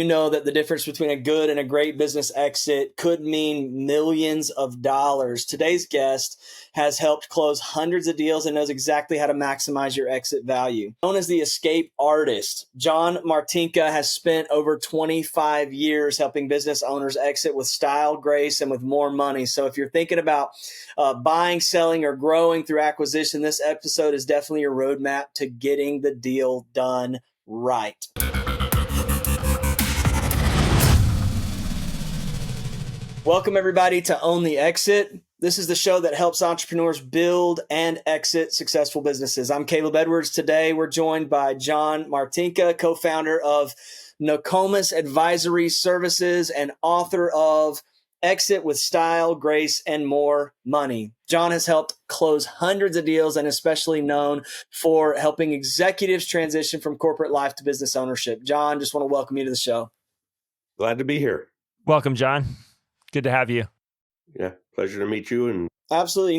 You know that the difference between a good and a great business exit could mean millions of dollars. Today's guest has helped close hundreds of deals and knows exactly how to maximize your exit value. Known as the escape artist, John Martinka has spent over 25 years helping business owners exit with style, grace, and with more money. So if you're thinking about buying, selling, or growing through acquisition, this episode is definitely your roadmap to getting the deal done right. Welcome, everybody, to Own the Exit. This is the show that helps entrepreneurs build and exit successful businesses. I'm Caleb Edwards. Today, we're joined by John Martinka, co-founder of Nokomis Advisory Services and author of Exit with Style, Grace, and More Money. John has helped close hundreds of deals and especially known for helping executives transition from corporate life to business ownership. John, just want to welcome you to the show. Glad to be here. Welcome, John. Good to have you. Yeah, pleasure to meet you. And absolutely,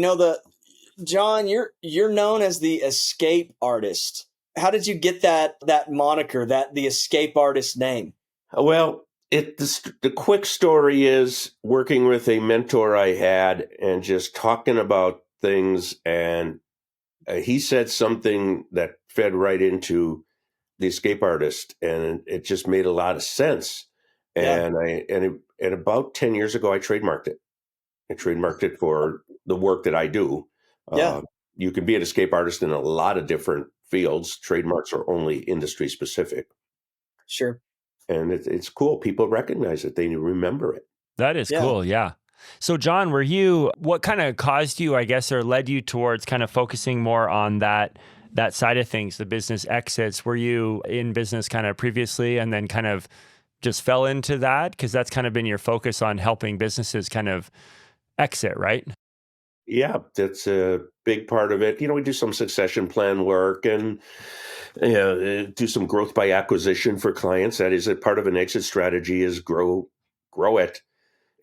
John, you're known as the escape artist. How did you get that moniker, the escape artist name? Well, the quick story is working with a mentor I had and just talking about things, and he said something that fed right into the escape artist, and it just made a lot of sense. Yeah. And about 10 years ago, I trademarked it. I trademarked it for the work that I do. Yeah. You can be an escape artist in a lot of different fields. Trademarks are only industry specific. Sure. And it's cool. People recognize it. They remember it. That is cool. Yeah. So John, what kind of caused you, I guess, or led you towards kind of focusing more on that side of things, the business exits? Were you in business kind of previously and then kind of just fell into that? Because that's kind of been your focus on helping businesses kind of exit, right? Yeah, that's a big part of it. We do some succession plan work and do some growth by acquisition for clients. That is a part of an exit strategy is grow it.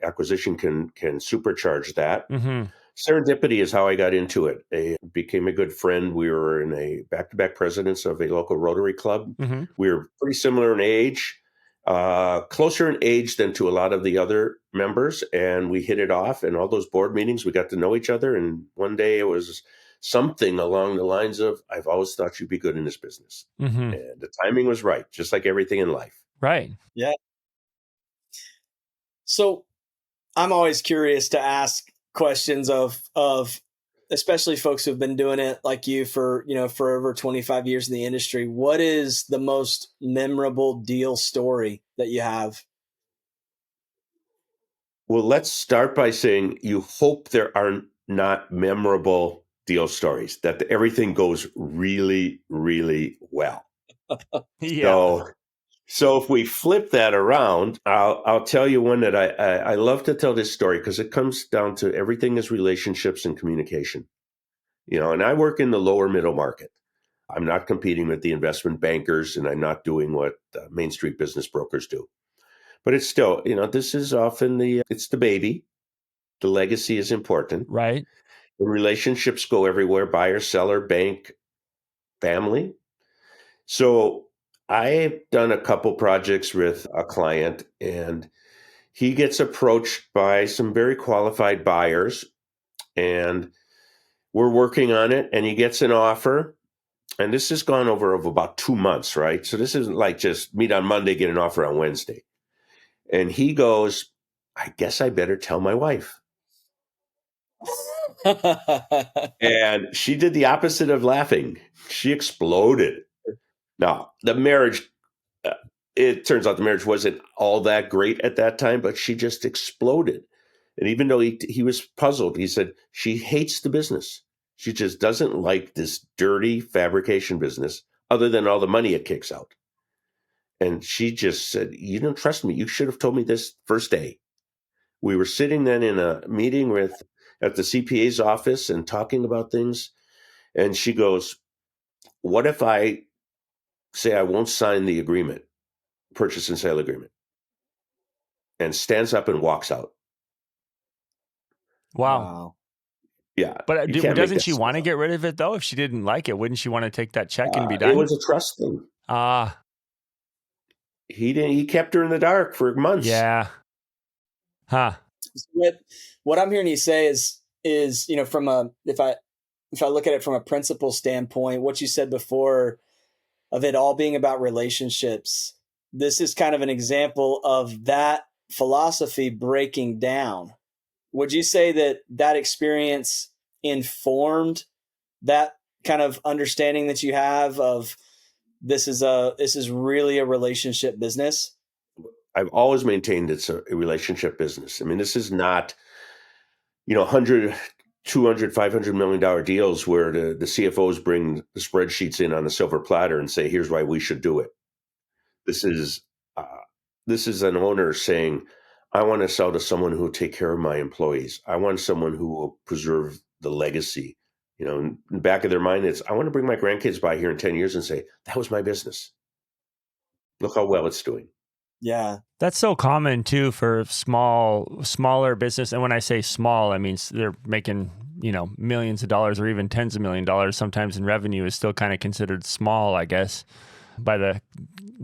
Acquisition can supercharge that. Mm-hmm. Serendipity is how I got into it. I became a good friend. We were in a back-to-back presidents of a local Rotary Club. Mm-hmm. We were pretty similar in age. Closer in age than to a lot of the other members, and we hit it off. And all those board meetings, we got to know each other. And one day it was something along the lines of, "I've always thought you'd be good in this business." Mm-hmm. And the timing was right, just like everything in life. Right. Yeah. So I'm always curious to ask questions of especially folks who've been doing it like you for over 25 years in the industry. What is the most memorable deal story that you have? Well, let's start by saying you hope there are not memorable deal stories, that everything goes really, really well. Yeah. So if we flip that around, I'll tell you one that I love to tell this story because it comes down to everything is relationships and communication. And I work in the lower middle market. I'm not competing with the investment bankers, and I'm not doing what Main Street business brokers do. But it's still, this is often it's the baby. The legacy is important. Right. The relationships go everywhere, buyer, seller, bank, family. So I've done a couple projects with a client, and he gets approached by some very qualified buyers, and we're working on it, and he gets an offer. And this has gone over of about 2 months, right? So this isn't like just meet on Monday, get an offer on Wednesday. And he goes, "I guess I better tell my wife." And she did the opposite of laughing. She exploded. Now, the marriage, it turns out the marriage wasn't all that great at that time, but she just exploded. And even though he was puzzled, he said, she hates the business. She just doesn't like this dirty fabrication business other than all the money it kicks out. And she just said, "You don't trust me. You should have told me this first day." We were sitting then in a meeting at the CPA's office and talking about things. And she goes, "What if I say I won't sign the agreement, purchase and sale agreement?" And stands up and walks out. Wow. Yeah. But doesn't she want to get rid of it, though? If she didn't like it, wouldn't she want to take that check and be done? It was a trust thing. He didn't. He kept her in the dark for months. Yeah. Huh. What I'm hearing you say is from a if I look at it from a principle standpoint, what you said before of it all being about relationships, this is kind of an example of that philosophy breaking down. Would you say that experience informed that kind of understanding that you have of this is really a relationship business? I've always maintained it's a relationship business. I mean, this is not, 100, 200, $500 million deals where the CFOs bring the spreadsheets in on a silver platter and say, here's why we should do it. This is uh, this is an owner saying, I want to sell to someone who will take care of my employees. I want someone who will preserve the legacy. In the back of their mind, it's, I want to bring my grandkids by here in 10 years and say, that was my business. Look how well it's doing. Yeah. That's so common too for smaller business. And when I say small, I mean they're making, millions of dollars or even tens of million dollars sometimes in revenue is still kind of considered small, I guess, by the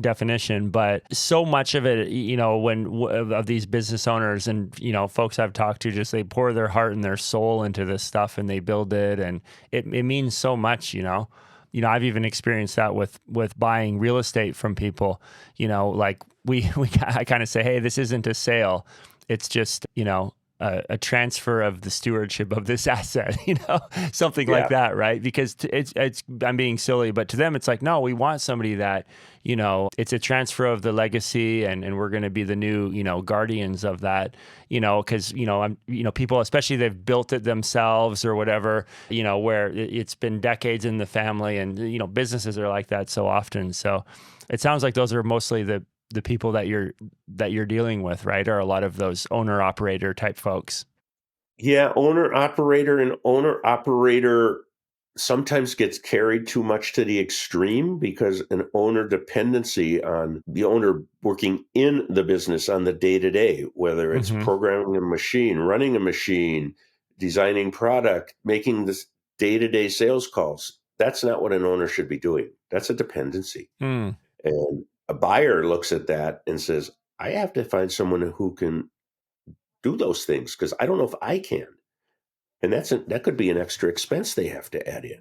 definition. But so much of it, of these business owners and, folks I've talked to, just they pour their heart and their soul into this stuff and they build it. And it means so much, I've even experienced that with buying real estate from people, like I kind of say, hey, this isn't a sale. It's just, a transfer of the stewardship of this asset, something like that, right? Because it's I'm being silly, but to them, it's like, no, we want somebody that, it's a transfer of the legacy and we're going to be the new, guardians of that, because, people, especially they've built it themselves or whatever, where it's been decades in the family and, businesses are like that so often. So it sounds like those are mostly the people that you're dealing with, right? Or a lot of those owner operator type folks. Yeah, owner operator sometimes gets carried too much to the extreme because an owner dependency on the owner working in the business on the day to day, whether it's programming a machine, running a machine, designing product, making this day to day sales calls. That's not what an owner should be doing. That's a dependency. Mm. And a buyer looks at that and says, I have to find someone who can do those things because I don't know if I can. And that could be an extra expense they have to add in.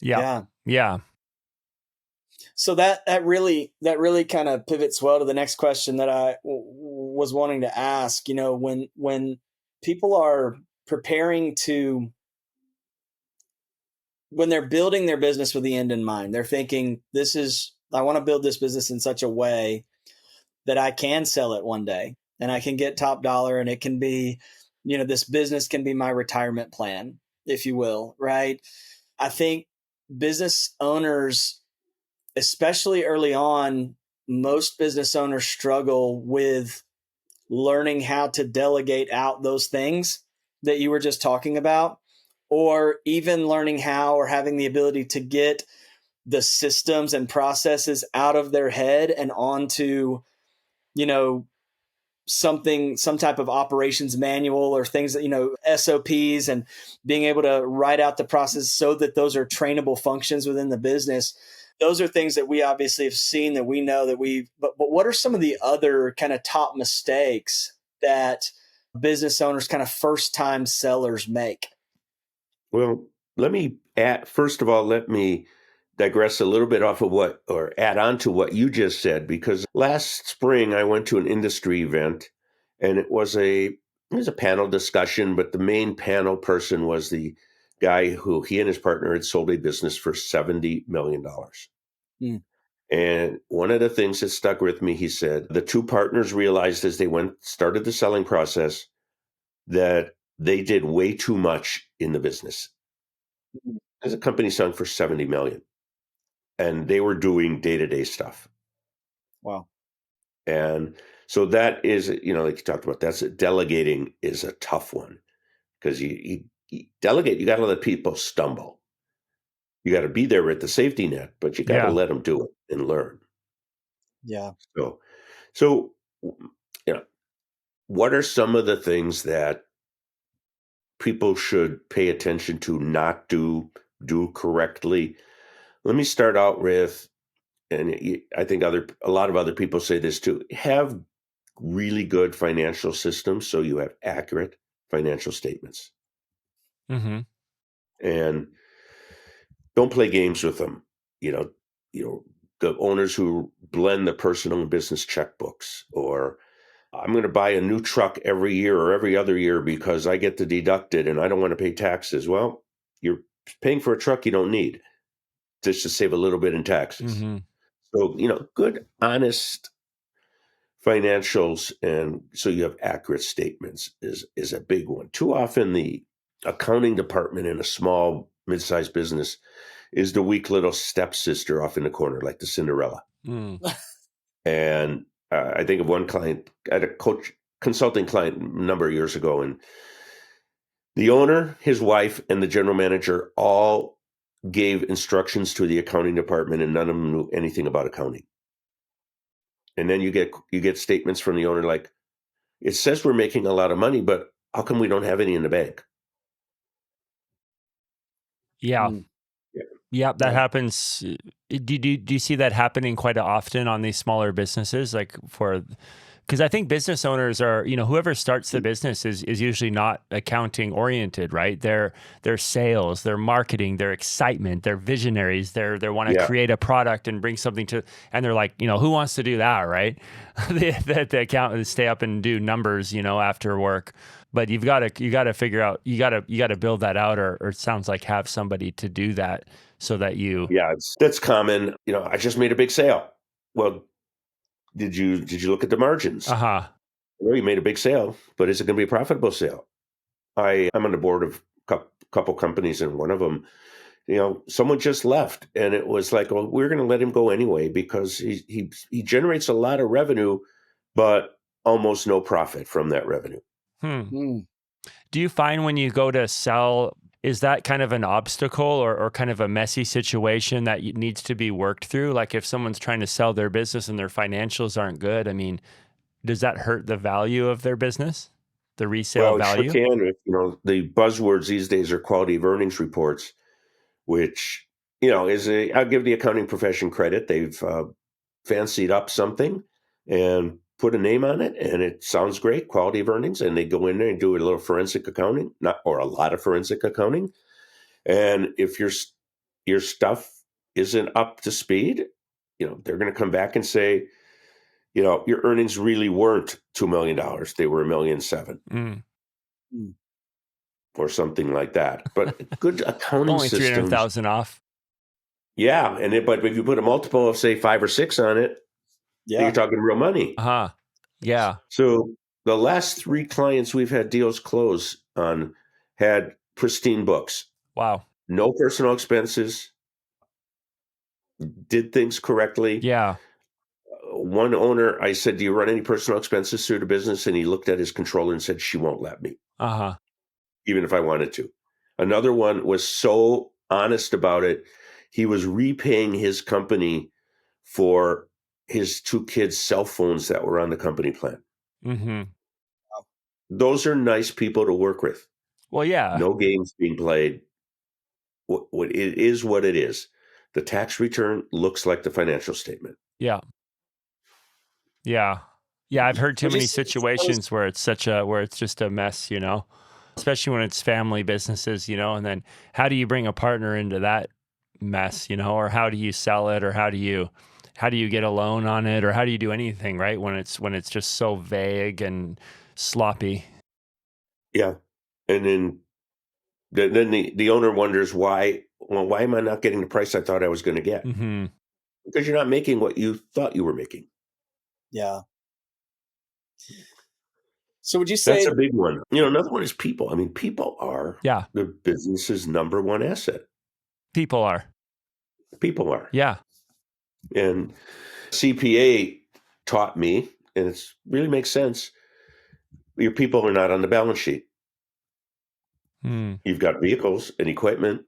Yeah. Yeah. So that really kind of pivots well to the next question that I was wanting to ask. When people are preparing to, when they're building their business with the end in mind, they're thinking, I want to build this business in such a way that I can sell it one day and I can get top dollar and it can be, this business can be my retirement plan, if you will, right? I think business owners, especially early on, most business owners struggle with learning how to delegate out those things that you were just talking about, or even learning how or having the ability to get the systems and processes out of their head and onto, some type of operations manual or things that, SOPs, and being able to write out the process so that those are trainable functions within the business. Those are things that we obviously have seen, that we know that but what are some of the other kind of top mistakes that business owners, kind of first time sellers, make? Well, first of all, let me digress a little bit off of or add on to what you just said, because last spring I went to an industry event and it was a panel discussion, but the main panel person was the guy who he and his partner had sold a business for $70 million. Mm. And one of the things that stuck with me, he said, the two partners realized as they started the selling process that they did way too much in the business. There's a company selling for 70 million and they were doing day-to-day stuff. Wow. And so that is, like you talked about, delegating is a tough one because you delegate, you got to let people stumble. You got to be there with the safety net, but you got to let them do it and learn. Yeah. So, what are some of the things that people should pay attention to, not do correctly? Let me start out with and I think a lot of other people say this too, have really good financial systems so you have accurate financial statements. Mm-hmm. And don't play games with them. You know, the owners who blend the personal and business checkbooks, or I'm going to buy a new truck every year or every other year because I get to deduct it and I don't want to pay taxes. Well, you're paying for a truck you don't need just to save a little bit in taxes. Mm-hmm. So, good, honest financials, and so you have accurate statements is a big one. Too often the accounting department in a small, mid-sized business is the weak little stepsister off in the corner, like the Cinderella. Mm. And I think of one client, I had a consulting client a number of years ago, and the owner, his wife, and the general manager all gave instructions to the accounting department, and none of them knew anything about accounting. And then you get statements from the owner like, it says we're making a lot of money, but how come we don't have any in the bank? Yeah. Mm. Yeah, that Yeah. happens. Do you see that happening quite often on these smaller businesses? Because I think business owners are, whoever starts the business is usually not accounting oriented, right? Their sales, their marketing, their excitement, their visionaries. They want to Yeah. create a product and bring something and they're like, who wants to do that, right? the accountants stay up and do numbers, after work. But you got to figure out, you got to build that out, or it sounds like have somebody to do that so that you. Yeah, that's common. I just made a big sale. Well, did you look at the margins? Uh-huh. Well, you made a big sale, but is it going to be a profitable sale? I'm on the board of a couple companies, and one of them, someone just left, and it was like, well, we're going to let him go anyway because he generates a lot of revenue, but almost no profit from that revenue. Mm. Do you find when you go to sell, is that kind of an obstacle or kind of a messy situation that needs to be worked through? Like if someone's trying to sell their business and their financials aren't good, I mean, does that hurt the value of their business, the resale Well, it sure value? can. The buzzwords these days are quality of earnings reports, which, I'll give the accounting profession credit. They've fancied up something and put a name on it, and it sounds great, quality of earnings. And they go in there and do a little forensic accounting, or a lot of forensic accounting. And if your stuff isn't up to speed, they're going to come back and say, your earnings really weren't $2 million. They were $1.7 million. Mm. Or something like that. But good accounting Only systems. 300,000 off. Yeah. But if you put a multiple of, say, 5 or 6 on it, then you're talking real money. Uh-huh. Yeah. So the last 3 clients we've had deals close on had pristine books. Wow. No personal expenses, did things correctly. Yeah. One owner, I said, do you run any personal expenses through the business? And he looked at his controller and said, she won't let me, Uh-huh. even if I wanted to. Another one was so honest about it. He was repaying his company for his 2 kids' cell phones that were on the company plan. Mm-hmm. Those are nice people to work with. Well, yeah. No games being played. What it is what it is. The tax return looks like the financial statement. Yeah. Yeah. Yeah. I've heard too Would you many say situations where it's just a mess, especially when it's family businesses, and then how do you bring a partner into that mess, or how do you sell it, or how do you get a loan on it, or how do you do anything, right? When it's just so vague and sloppy. Yeah. And then the owner wonders why am I not getting the price I thought I was going to get? Mm-hmm. Because you're not making what you thought you were making. Yeah. So would you That's say a big one. Another one is people. I mean, people are Yeah. the business's number one asset. People are. People are. Yeah. And CPA taught me, and it really makes sense, your people are not on the balance sheet. Mm. You've got vehicles and equipment,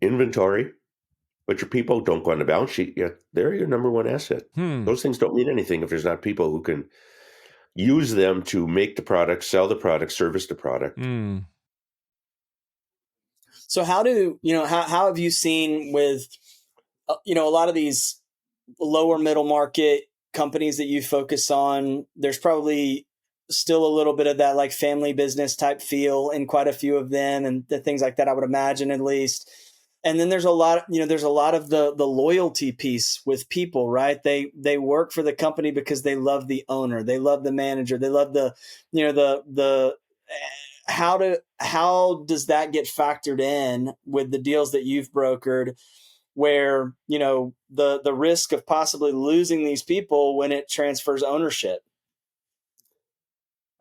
inventory, but your people don't go on the balance sheet yet. They're your number one asset. Those things don't mean anything if there's not people who can use them to make the product, sell the product, service the product. Mm. so how have you seen with a lot of these lower middle market companies that you focus on, there's probably still a little bit of that like family business type feel in quite a few of them, and the things like that, I would imagine, at least. And then there's a lot, there's a lot of the loyalty piece with people, right? They work for the company because they love the owner, they love the manager, they love the, the how does that get factored in with the deals that you've brokered, where the risk of possibly losing these people when it transfers ownership?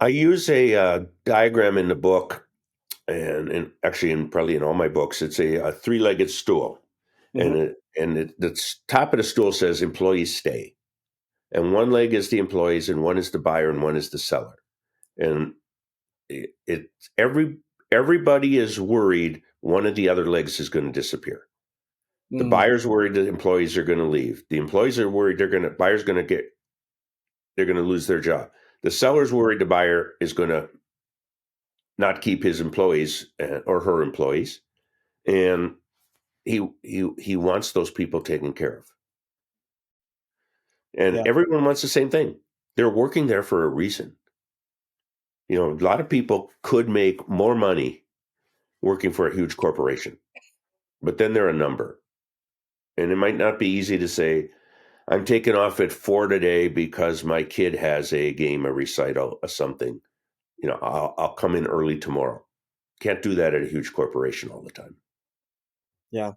I use a diagram in the book, and actually probably in all my books. It's a three-legged stool, Mm-hmm. and the top of the stool says employees stay, and one leg is the employees, and one is the buyer, and one is the seller. And it everybody is worried one of the other legs is going to disappear. The Mm, buyer's worried that employees are going to leave. The employees are worried they're going to lose their job. The seller's worried the buyer is going to not keep his employees or her employees, and he wants those people taken care of. And yeah. everyone wants the same thing. They're working there for a reason. A lot of people could make more money working for a huge corporation, but then they're a number. And it might not be easy to say, I'm taking off at 4 today because my kid has a game, a recital, or something. I'll come in early tomorrow. Can't do that at a huge corporation all the time. Yeah.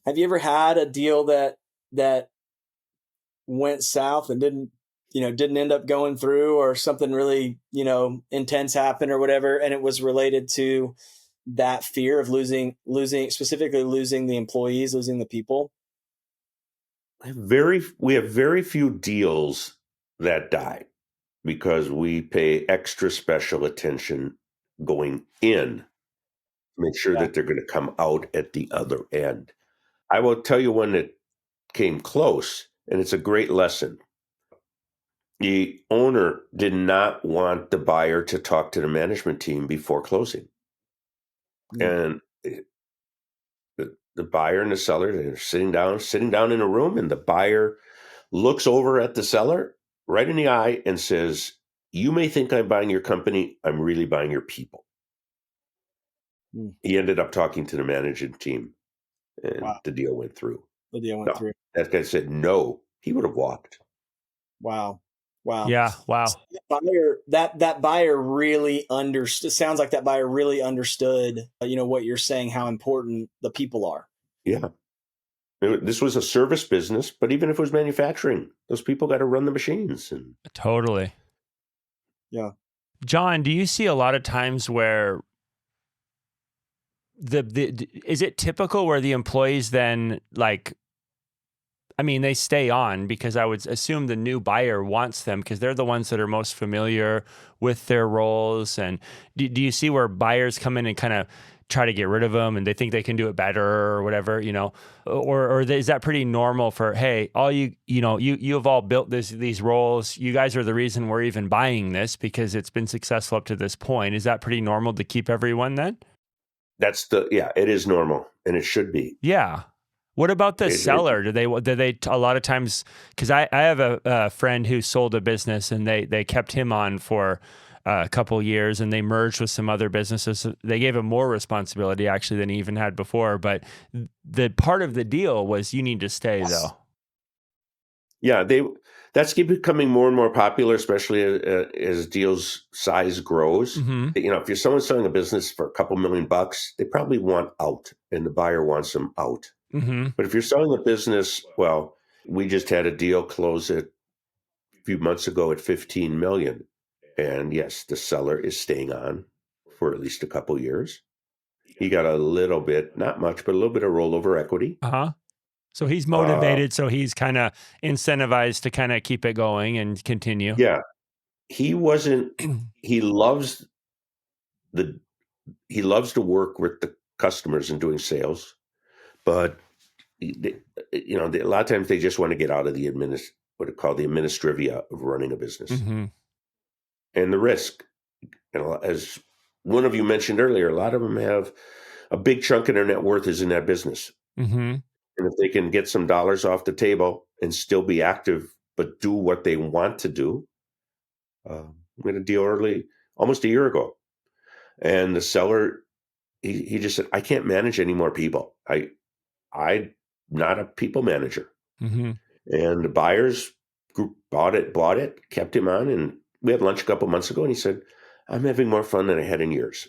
Have you ever had a deal that went south and didn't end up going through, or something really, intense happened or whatever, and it was related to that fear of losing, specifically losing the employees, losing the people? We have very few deals that die because we pay extra special attention going in to make sure Yeah. that they're going to come out at the other end. I will tell you one that came close, and it's a great lesson. The owner did not want the buyer to talk to the management team before closing. Mm. And the buyer and the seller, they're sitting down in a room, and the buyer looks over at the seller right in the eye and says, "You may think I'm buying your company. I'm really buying your people." Mm. He ended up talking to the management team, and Wow. the deal went through. The deal went No, through. that guy said no. He would have walked. Wow. Wow. Yeah. Wow. So that buyer really understood. Sounds like that buyer really understood, what you're saying, how important the people are. Yeah. This was a service business, but even if it was manufacturing, those people got to run the machines. And Totally. Yeah. John, do you see a lot of times where is it typical where the employees then they stay on because I would assume the new buyer wants them because they're the ones that are most familiar with their roles. And do you see where buyers come in and kind of try to get rid of them and they think they can do it better or whatever, or is that pretty normal for, hey, all you have all built these roles. You guys are the reason we're even buying this because it's been successful up to this point. Is that pretty normal to keep everyone then? it is normal, and it should be. Yeah. What about the seller? Do they a lot of times, because I have a friend who sold a business and they kept him on for a couple years and they merged with some other businesses. They gave him more responsibility actually than he even had before. But the part of the deal was you need to stay though. Yeah, that's becoming more and more popular, especially as deals size grows. Mm-hmm. If you're someone selling a business for a couple $1,000,000, they probably want out, and the buyer wants them out. Mm-hmm. But if you're selling a business, well, we just had a deal close a few months ago at 15 million, and yes, the seller is staying on for at least a couple years. He got a little bit, not much, but a little bit of rollover equity. Uh-huh. So he's Uh, motivated. So he's kind of incentivized to kind of keep it going and continue. yeah, he wasn't. He loves the he loves to work with the customers and doing sales, but a lot of times they just want to get out of the what it called the administrivia of running a business Mm-hmm. and the risk. As one of you mentioned earlier, a lot of them have a big chunk of their net worth is in that business, Mm-hmm. and if they can get some dollars off the table and still be active, but do what they want to do. We had a deal early, almost a year ago, and the seller, he just said, I can't manage any more people. I'm not a people manager. Mm-hmm. And the buyers group bought it, kept him on. And we had lunch a couple months ago, and he said, I'm having more fun than I had in years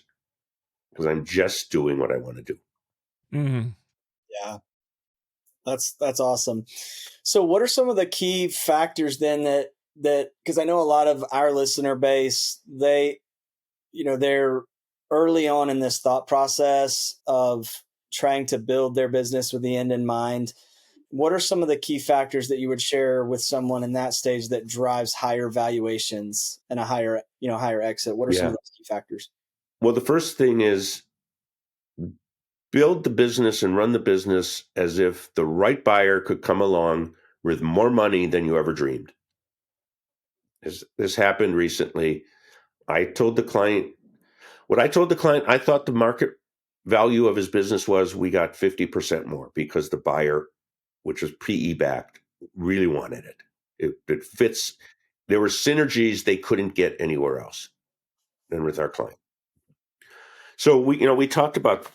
because I'm just doing what I want to do. Mm-hmm. Yeah, that's awesome. So what are some of the key factors then that because I know a lot of our listener base, they're early on in this thought process of trying to build their business with the end in mind. What are some of the key factors that you would share with someone in that stage that drives higher valuations and a higher exit? What are some of Yeah. those key factors? Well, the first thing is build the business and run the business as if the right buyer could come along with more money than you ever dreamed. This happened recently. I told the client, I thought the market value of his business was we got 50% more because the buyer, which was PE backed, really wanted it. It fits. There were synergies they couldn't get anywhere else than with our client. So we talked about,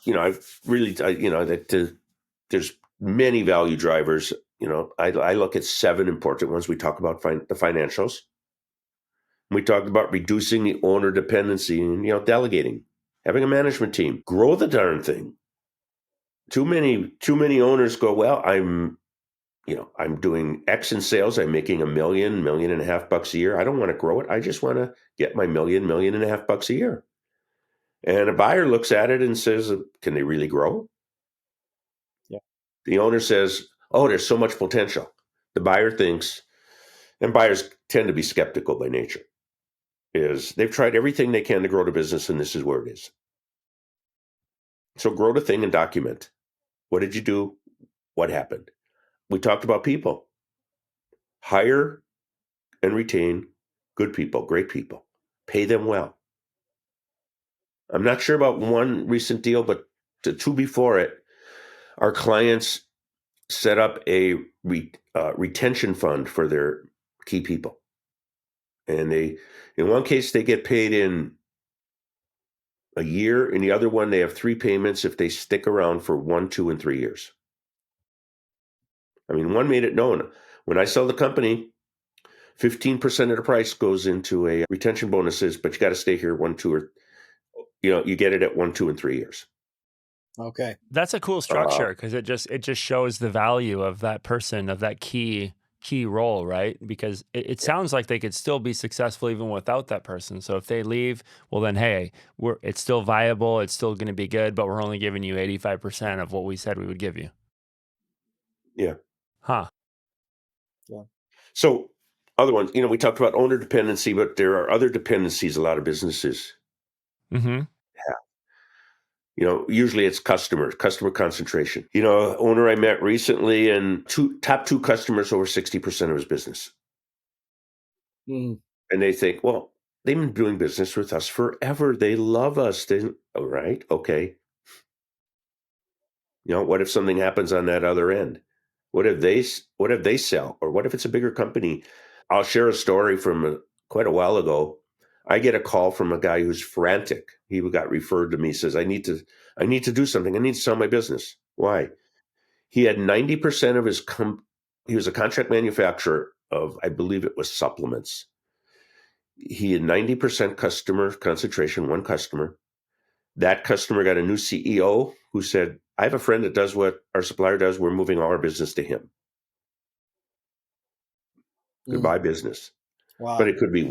there's many value drivers. I look at 7 important ones. We talk about the financials. We talked about reducing the owner dependency and, delegating, having a management team, grow the darn thing. Too many owners go, well, I'm doing X in sales. I'm making $1 million, $1.5 million a year. I don't want to grow it. I just want to get my $1.5 million a year. And a buyer looks at it and says, can they really grow? Yeah. The owner says, oh, there's so much potential. The buyer thinks, and buyers tend to be skeptical by nature, is they've tried everything they can to grow the business, and this is where it is. So grow the thing and document. What did you do? What happened? We talked about people. Hire and retain good people, great people. Pay them well. I'm not sure about one recent deal, but the 2 before it, our clients set up a retention fund for their key people. And in one case, they get paid in a year. In the other one, they have 3 payments if they stick around for 1, 2, and 3 years. I mean, one made it known. When I sell the company, 15% of the price goes into a retention bonuses, but you got to stay here 1, 2, or you get it at 1, 2, and 3 years. Okay. That's a cool structure because it just shows the value of that person, of that key role, right? Because it sounds like they could still be successful even without that person. So if they leave, well then, hey, it's still viable, it's still going to be good, but we're only giving you 85% of what we said we would give you. Yeah. Huh. Yeah. So other ones, we talked about owner dependency, but there are other dependencies a lot of businesses Mm-hmm. have. Usually it's customer concentration. Owner I met recently, and top 2 customers over 60% of his business. Mm. And they think, well, they've been doing business with us forever. They love us. All right, okay. What if something happens on that other end? What if they sell? Or what if it's a bigger company? I'll share a story from quite a while ago. I get a call from a guy who's frantic. He got referred to me, says, I need to do something. I need to sell my business. Why? He had 90% of his he was a contract manufacturer of, I believe it was supplements. He had 90% customer concentration, one customer. That customer got a new CEO who said, I have a friend that does what our supplier does. We're moving all our business to him. Goodbye business. Wow. But it could be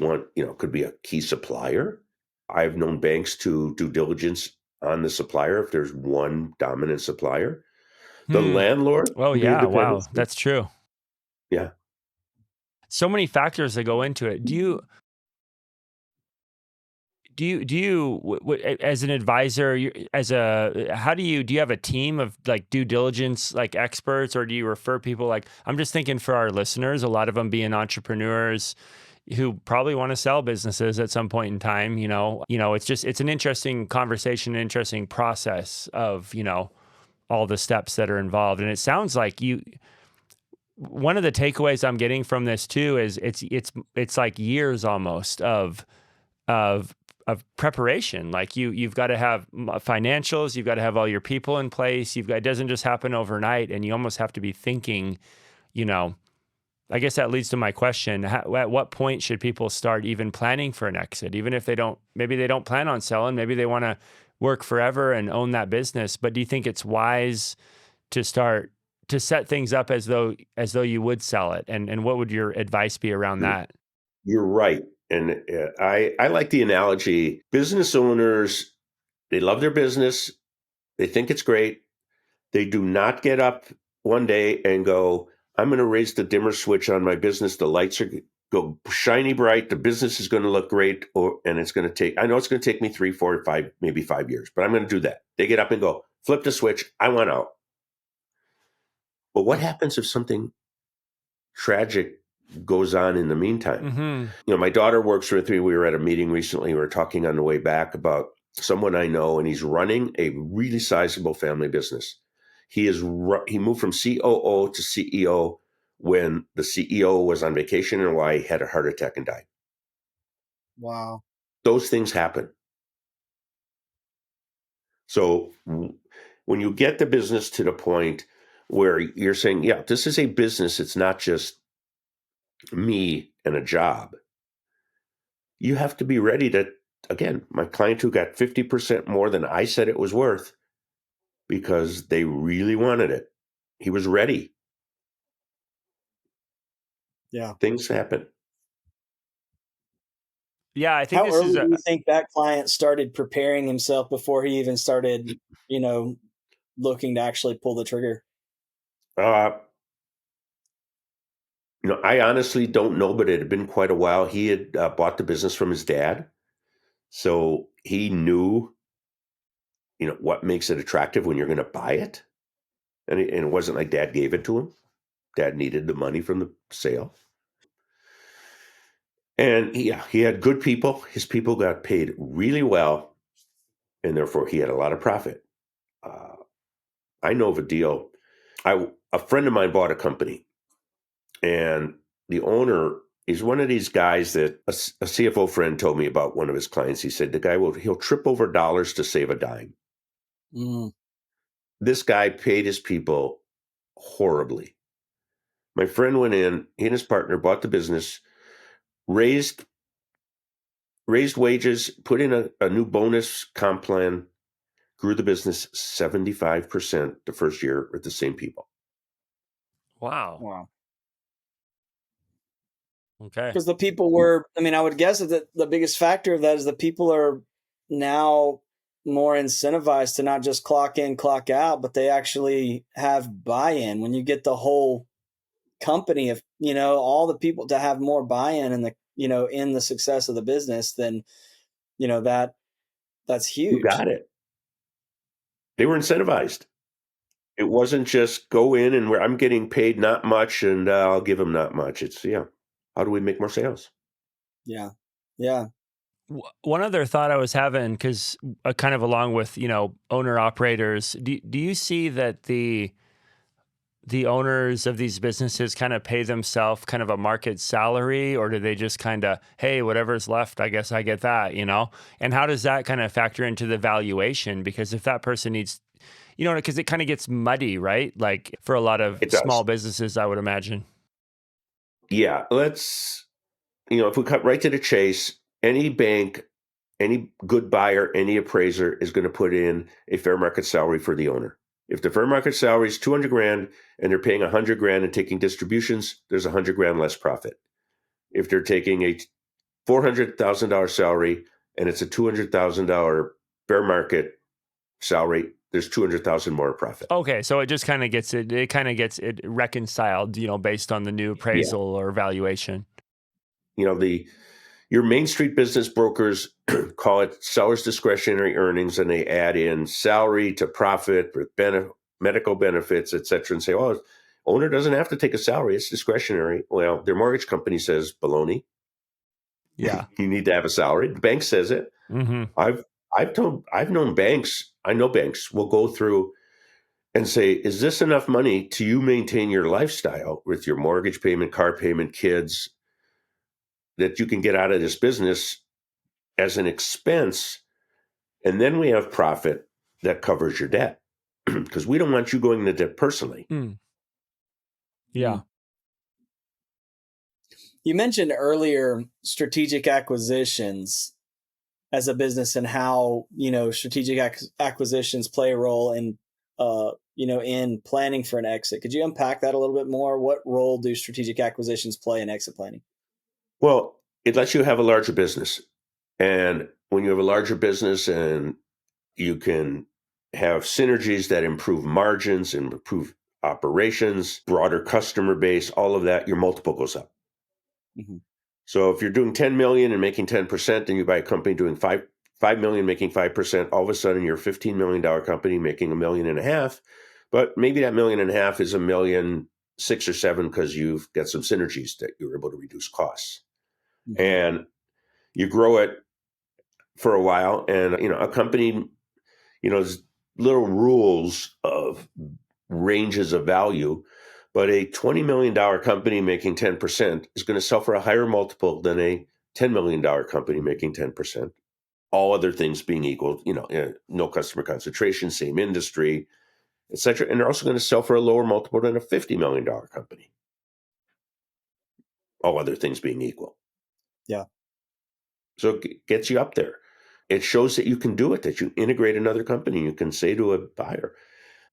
could be a key supplier. I've known banks to do diligence on the supplier if there's one dominant supplier. The landlord Oh can be a yeah, wow, dependency. that's true. Yeah. So many factors that go into it. Do you as an advisor, do you have a team of like due diligence like experts, or do you refer people? Like, I'm just thinking for our listeners, a lot of them being entrepreneurs who probably want to sell businesses at some point in time. It's an interesting conversation, an interesting process of all the steps that are involved. And it sounds like one of the takeaways I'm getting from this too is it's like years almost of preparation. Like you've got to have financials, you've got to have all your people in place. It doesn't just happen overnight, and you almost have to be thinking, you know, I guess that leads to my question. At what point should people start even planning for an exit? Even if maybe they don't plan on selling, maybe they want to work forever and own that business. But do you think it's wise to start to set things up as though you would sell it? And what would your advice be around You're, that? you're right. And I like the analogy. Business owners, they love their business. They think it's great. They do not get up one day and go, I'm going to raise the dimmer switch on my business. The lights are go shiny bright. The business is going to look great. And it's going to take, I know it's going to take me 3, 4, 5, maybe 5 years, but I'm going to do that. They get up and go, flip the switch. I want out. But what happens if something tragic goes on in the meantime? Mm-hmm. My daughter works with me. We were at a meeting recently. We were talking on the way back about someone I know, and he's running a really sizable family business. He moved from COO to CEO when the CEO was on vacation in Hawaii, had a heart attack and died. Wow. Those things happen. So when you get the business to the point where you're saying, yeah, this is a business, it's not just me and a job, you have to be ready to, again, my client who got 50% more than I said it was worth because they really wanted it. He was ready. Yeah. Things happen. Yeah, I think How this is early do you think that client started preparing himself before he even started, looking to actually pull the trigger? Uh, I honestly don't know, but it had been quite a while. He had bought the business from his dad. So he knew, what makes it attractive when you're going to buy it. And it wasn't like dad gave it to him. Dad needed the money from the sale. And he had good people. His people got paid really well. And therefore he had a lot of profit. I know of a deal. A friend of mine bought a company, and the owner is one of these guys that a CFO friend told me about. One of his clients. He said the guy he'll trip over dollars to save a dime. Mm. This guy paid his people horribly. My friend went in. He and his partner bought the business, raised wages, put in a new bonus comp plan, grew the business 75% the first year with the same people. wow. Wow. Okay. Because the people were, I would guess that the biggest factor of that is the people are now more incentivized to not just clock in, clock out, but they actually have buy-in. When you get the whole company of, all the people to have more buy-in in the success of the business, then, that's You huge. got it. They were incentivized. It wasn't just go in and where I'm getting paid not much and I'll give them not much. It's, how do we make more sales? Yeah. Yeah. One other thought I was having, because kind of along with owner operators, do you see that the owners of these businesses kind of pay themselves kind of a market salary, or do they just kind of, hey, whatever's left, I guess I get that, And how does that kind of factor into the valuation? Because if that person needs, because it kind of gets muddy, right? Like for a lot of It small does. businesses, I would imagine. Yeah. If we cut right to the chase, any bank, any good buyer, any appraiser is going to put in a fair market salary for the owner. If the fair market salary is 200 grand and they're paying 100 grand and taking distributions, there's 100 grand less profit. If they're taking a $400,000 salary and it's a $200,000 fair market salary, there's 200,000 more profit. Okay, so it just kind of gets it reconciled, based on the new Yeah. appraisal or valuation. Your Main Street business brokers call it seller's discretionary earnings, and they add in salary to profit with medical benefits, et cetera, and say, oh, owner doesn't have to take a salary. It's discretionary. Well, their mortgage company says baloney. Yeah. You need to have a salary. The bank says it. Mm-hmm. I've known banks. I know banks will go through and say, is this enough money to you maintain your lifestyle with your mortgage payment, car payment, kids, that you can get out of this business as an expense? And then we have profit that covers your debt, because we don't want you going into debt personally. Yeah. You mentioned earlier strategic acquisitions as a business and how, strategic acquisitions play a role in, in planning for an exit. Could you unpack that a little bit more? What role do strategic acquisitions play in exit planning? Well, it lets you have a larger business. And when you have a larger business and you can have synergies that improve margins and improve operations, broader customer base, all of that, your multiple goes up. Mm-hmm. So if you're doing 10 million and making 10%, and you buy a company doing 5 million making 5%, all of a sudden you're a $15 million company making $1.5 million. But maybe that $1.5 million is $1.6 million or $1.7 million because you've got some synergies that you're able to reduce costs. Mm-hmm. And you grow it for a while, and a company, there's little rules of ranges of value, but a $20 million company making 10% is going to sell for a higher multiple than a $10 million company making 10%. All other things being equal, no customer concentration, same industry, et cetera. And they're also going to sell for a lower multiple than a $50 million company. All other things being equal. Yeah. So it gets you up there. It shows that you can do it, that you integrate another company. You can say to a buyer,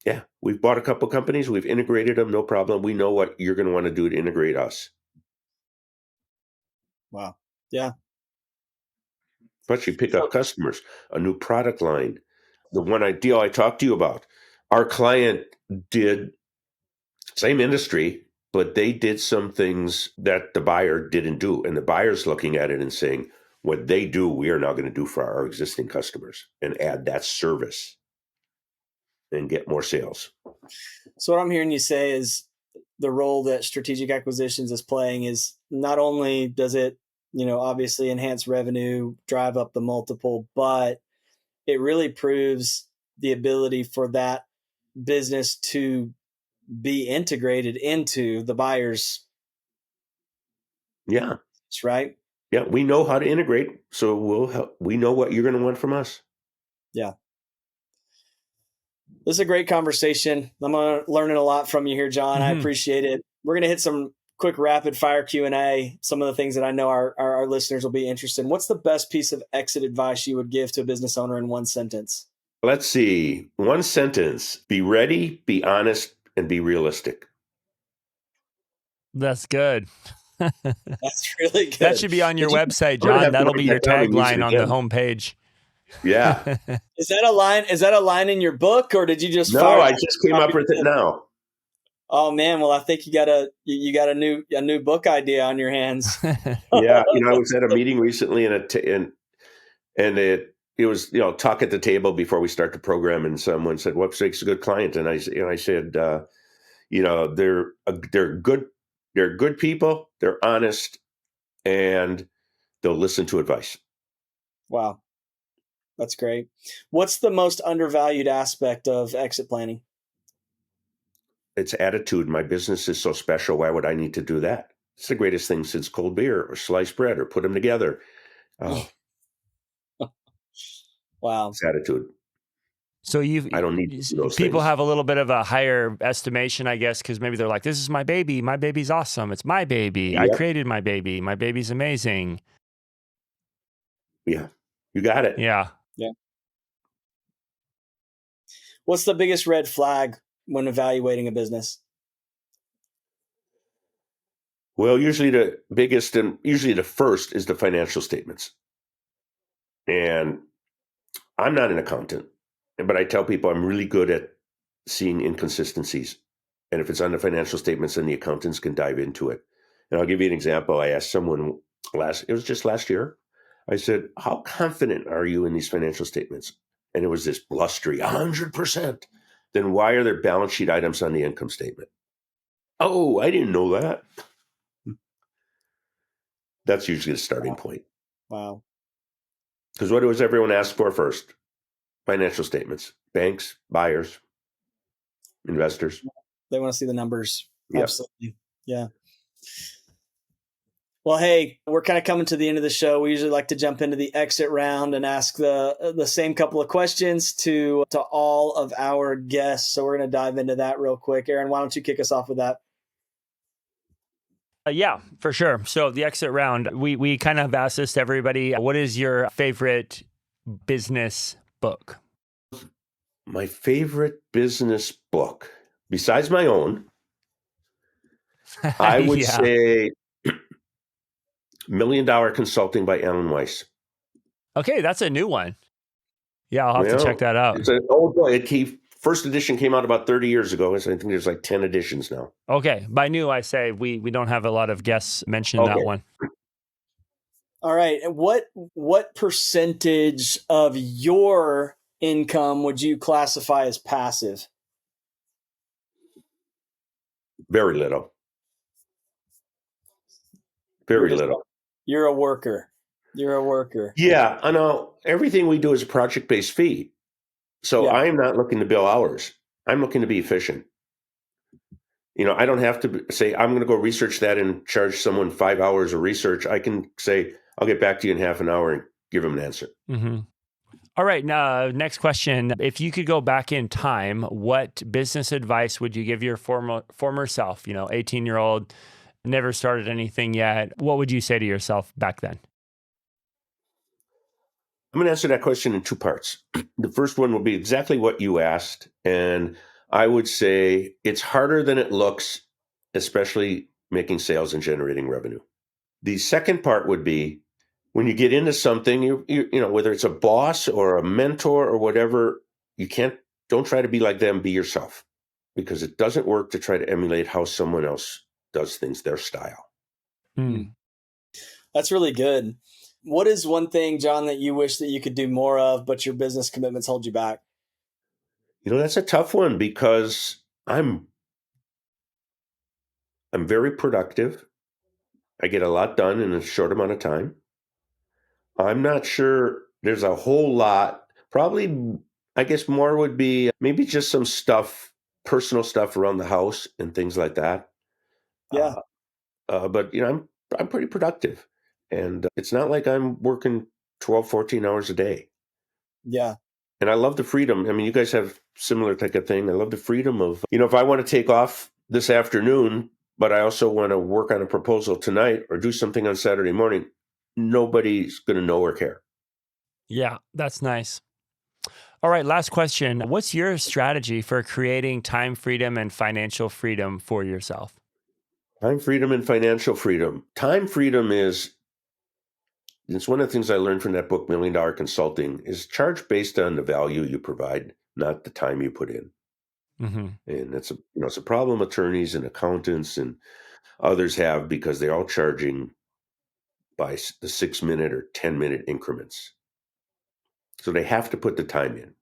yeah, we've bought a couple companies. We've integrated them. No problem. We know what you're going to want to do to integrate us. Wow. Yeah. But you pick up customers, a new product line. The one deal I talked to you about, our client did same industry, but they did some things that the buyer didn't do. And the buyer's looking at it and saying, what they do, we are now going to do for our existing customers and add that service and get more sales. So what I'm hearing you say is the role that strategic acquisitions is playing is not only does it, obviously enhance revenue, drive up the multiple, but it really proves the ability for that business to be integrated into the buyer's. Yeah. Right. Yeah. We know how to integrate. So we'll help. We know what you're going to want from us. Yeah. This is a great conversation. I'm learning a lot from you here, John. Mm-hmm. I appreciate it. We're going to hit some quick rapid fire Q&A. Some of the things that I know our listeners will be interested in. What's the best piece of exit advice you would give to a business owner in one sentence? Let's see. One sentence: be ready, be honest, and be realistic. That's good. That's really good. That should be on your website, John. That'll be your tagline on the homepage. Yeah. Is that a line? Is that a line in your book, or did you just? No, I just came up with it now. Oh man, well I think you got a new book idea on your hands. Yeah, I was at a meeting recently, and it was talk at the table before we start the program, and someone said, "What makes a good client?" And I said, they're good people, they're honest, and they'll listen to advice. Wow. That's great. What's the most undervalued aspect of exit planning? It's attitude. My business is so special. Why would I need to do that? It's the greatest thing since cold beer or sliced bread or put them together. Oh, wow. It's attitude. So I don't need to do those people things. have a little bit of a higher estimation, I guess, because maybe they're like, this is my baby. My baby's awesome. It's my baby. Yep. I created my baby. My baby's amazing. Yeah, you got it. Yeah. Yeah. What's the biggest red flag when evaluating a business? Well, usually the biggest and usually the first is the financial statements. And I'm not an accountant, but I tell people I'm really good at seeing inconsistencies. And if it's on the financial statements, then the accountants can dive into it. And I'll give you an example. I asked someone it was just last year. I said, how confident are you in these financial statements? And it was this blustery 100%. Then why are there balance sheet items on the income statement? Oh, I didn't know that. That's usually the starting point. Wow. Because what does everyone ask for first? Financial statements, banks, buyers. investors. They want to see the numbers. Yep. Absolutely. Yeah. Well, hey, we're kind of coming to the end of the show. We usually like to jump into the exit round and ask the same couple of questions to all of our guests. So we're going to dive into that real quick. Aaron, why don't you kick us off with that? Yeah, for sure. So the exit round, we kind of asked this to everybody. What is your favorite business book? My favorite business book, besides my own, I would say $1 Million Consulting by Alan Weiss. Okay, that's a new one. Yeah, I'll have to check that out. It's an old book. First edition came out about 30 years ago. So I think there's like 10 editions now. Okay. By new, I say we don't have a lot of guests mention that one. All right. And what percentage of your income would you classify as passive? Very little. Very little. You're a worker. You're a worker. Yeah, I know. Everything we do is a project-based fee. So Yeah. I'm not looking to bill hours. I'm looking to be efficient. I don't have to say, I'm going to go research that and charge someone 5 hours of research. I can say, I'll get back to you in half an hour and give them an answer. Mm-hmm. All right. Now, next question. If you could go back in time, what business advice would you give your former self, 18-year-old, never started anything yet? What would you say to yourself back then? I'm going to answer that question in two parts. The first one will be exactly what you asked. And I would say it's harder than it looks, especially making sales and generating revenue. The second part would be when you get into something, you whether it's a boss or a mentor or whatever, don't try to be like them, be yourself, because it doesn't work to try to emulate how someone else does things, their style. That's really good. What is one thing, John, that you wish that you could do more of, but your business commitments hold you back? That's a tough one because I'm very productive. I get a lot done in a short amount of time. I'm not sure there's a whole lot. Probably, I guess more would be maybe just some stuff, personal stuff around the house and things like that. Yeah. But I'm pretty productive, and it's not like I'm working 12, 14 hours a day. Yeah. And I love the freedom. I mean, you guys have similar type of thing. I love the freedom of, if I want to take off this afternoon, but I also want to work on a proposal tonight or do something on Saturday morning, nobody's going to know or care. Yeah, that's nice. All right, last question. What's your strategy for creating time freedom and financial freedom for yourself? Time freedom and financial freedom. Time freedom it's one of the things I learned from that book, $1 Million Consulting, is charge based on the value you provide, not the time you put in. Mm-hmm. And it's a problem attorneys and accountants and others have because they're all charging by the 6-minute or 10-minute increments. So they have to put the time in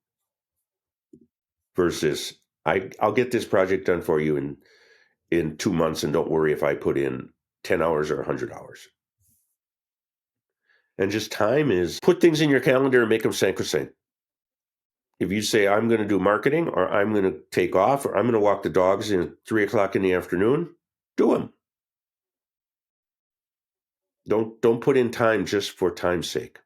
versus I'll get this project done for you in 2 months and don't worry if I put in 10 hours or 100 hours. And just time is put things in your calendar and make them sacrosanct. If you say, I'm going to do marketing or I'm going to take off or I'm going to walk the dogs at 3:00 in the afternoon, do them. Don't put in time just for time's sake.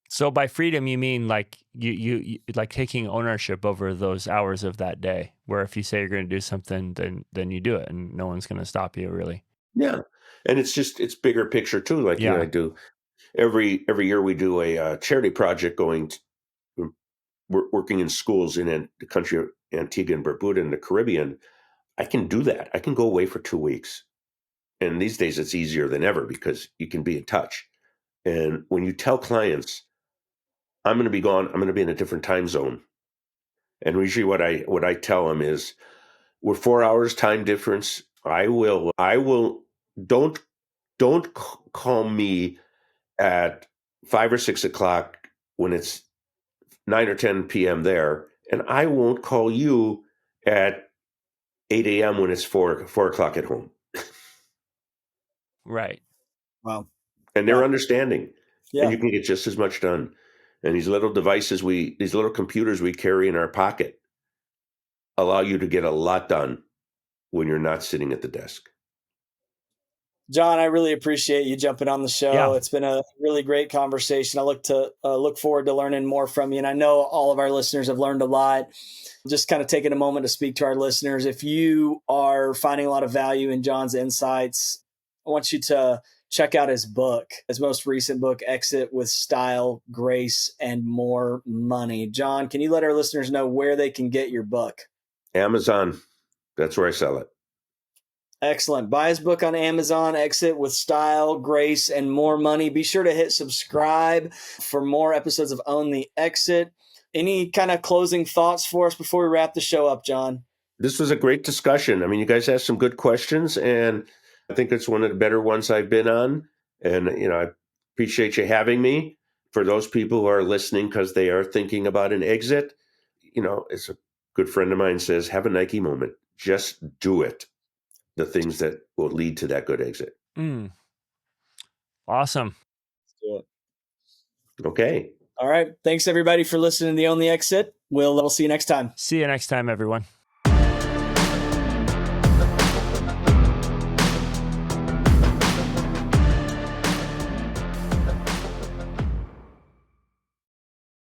So by freedom, you mean like you like taking ownership over those hours of that day, where if you say you're going to do something, then you do it and no one's going to stop you really. Yeah. And it's bigger picture too. Like, I do every year we do a charity project we're working in schools in the country of Antigua and Barbuda in the Caribbean. I can do that. I can go away for 2 weeks. And these days it's easier than ever because you can be in touch. And when you tell clients, I'm going to be gone, I'm going to be in a different time zone. And usually what I tell them is, we're 4 hours time difference. I will, don't call me at 5 or 6 o'clock when it's 9 or 10 p.m. there. And I won't call you at 8 a.m. when it's 4 o'clock at home. Right. Wow. And they're understanding. Yeah. And you can get just as much done. And these little devices these little computers we carry in our pocket, allow you to get a lot done when you're not sitting at the desk. John, I really appreciate you jumping on the show. Yeah. It's been a really great conversation. I look forward to learning more from you. And I know all of our listeners have learned a lot. Just kind of taking a moment to speak to our listeners. If you are finding a lot of value in John's insights, I want you to check out his book, his most recent book, Exit with Style, Grace, and More Money. John, can you let our listeners know where they can get your book? Amazon, that's where I sell it. Excellent. Buy his book on Amazon, Exit with Style, Grace, and More Money. Be sure to hit subscribe for more episodes of Own the Exit. Any kind of closing thoughts for us before we wrap the show up, John? This was a great discussion. I mean, you guys asked some good questions, and I think it's one of the better ones I've been on. And, I appreciate you having me. For those people who are listening because they are thinking about an exit, as a good friend of mine says, have a Nike moment. Just do it. The things that will lead to that good exit. Awesome. Let's do it. Okay. All right. Thanks, everybody, for listening to the Own the Exit. We'll see you next time. See you next time, everyone.